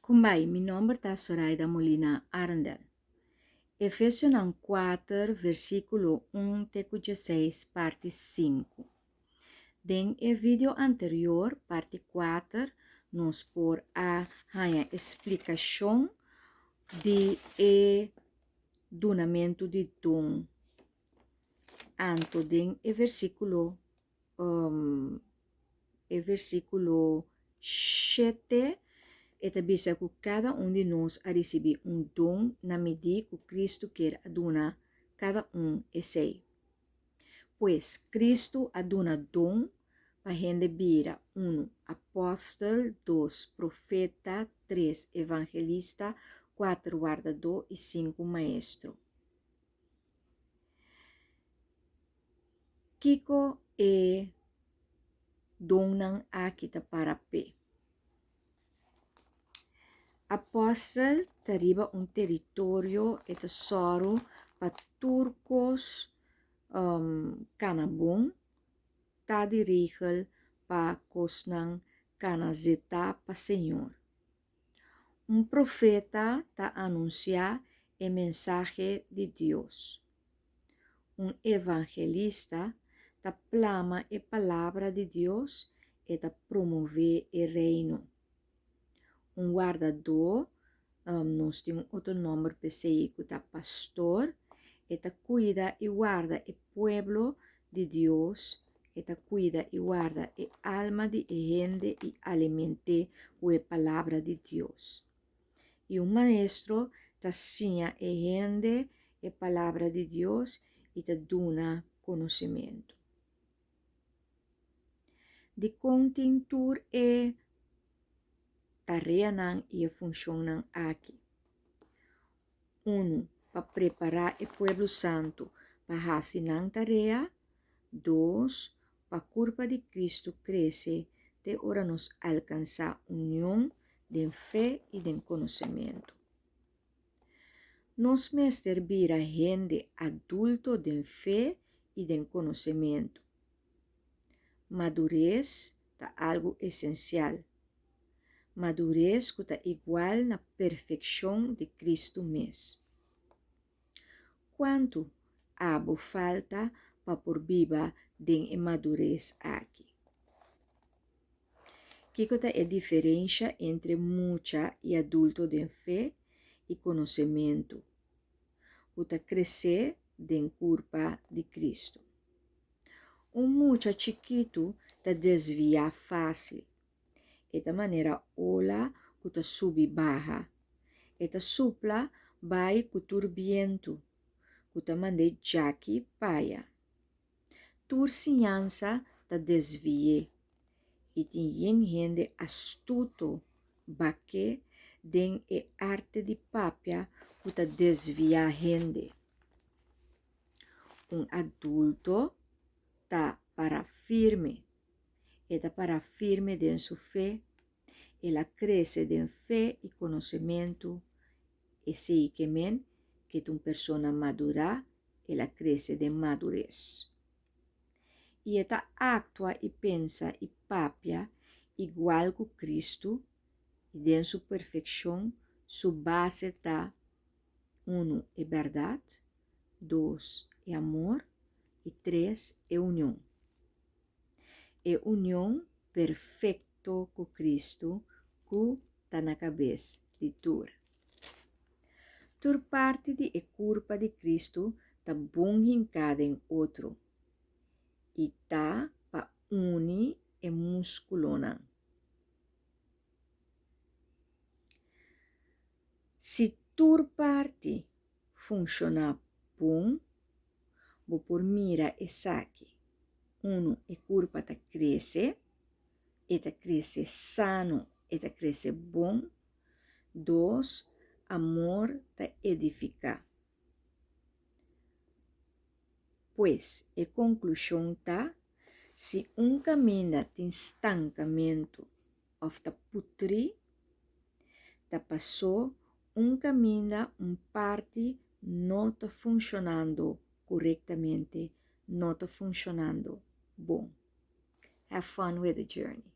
Kumbai, meu nome é Zoraida Molina Arandel. Efésios 4, versículo 1 até 16, parte 5. Den o vídeo anterior, parte 4, nos por a explicação de donamento de dom. Anto den versículo 7, eta bisa que cada de nós a receber dom na medida que Cristo quer aduna cada e sei. Pois Cristo aduna dom para gente vira 1 apóstolo, 2 profeta, 3 evangelista, 4 guardador e 5 maestro. Kiko dom nang akita para P. Apóstolo tariba território e tesouro para turcos canabon, tá de regel para cosnang canazeta para Senhor. Profeta tá anunciar a mensagem de Deus. Evangelista tá plama a palavra de Deus e tá promover o reino. Guardador, nós temos outro nome para ser que tá pastor, e tá cuida e guarda o pueblo de Deus, e tá cuida e guarda a alma de gente e alimente com a palavra de Deus. E maestro tá ensina a gente a palavra de Deus e tá dona conhecimento. De contentur tarefa e a função aqui. 1. Para preparar o pueblo santo para fazer tarefa. 2. Para a curva de Cristo crescer, de hora nos alcançar união de fé e de conhecimento. Nos mestre vira gente adulto de fé e de conhecimento. Madurez é algo essencial. Madurez que está igual na perfeição de Cristo mesmo. Quanto abo falta para por viva de madurez aqui? Que é a diferença entre mucha e adulto de fé e conhecimento? O crescer de curva de Cristo. Mucha chiquito te desvia fácil. Esta maneira ola que te sube baja. Esta supla vai com turbiento. Que te mande jaki paia. Turcinhança te desvie. E tem gente astuto baque den e arte de papia que te desvia gente. Adulto tá para firme. Está para firme de sua fé. Ela cresce de fé e conhecimento. E sei que uma pessoa madura, ela cresce de madurez. E ela atua e pensa e papia igual que Cristo, e de sua perfeição, sua base está 1 é verdade, 2 é amor e 3 é união. É união perfeito com Cristo que está na cabeça de tur. Tur parte de curva de Cristo está bom em cada outro. E tá para unir e musculona. Se tur parte funciona bom, vou por mira e saque. 1 é curva tá cresce, e tá cresce sano, e tá cresce bom. 2, amor tá edifica. Pois, a conclusão tá, se caminho tem estancamento ou tá putri, tá passou caminho, parte não está funcionando corretamente, não está funcionando bom. Have fun with the journey.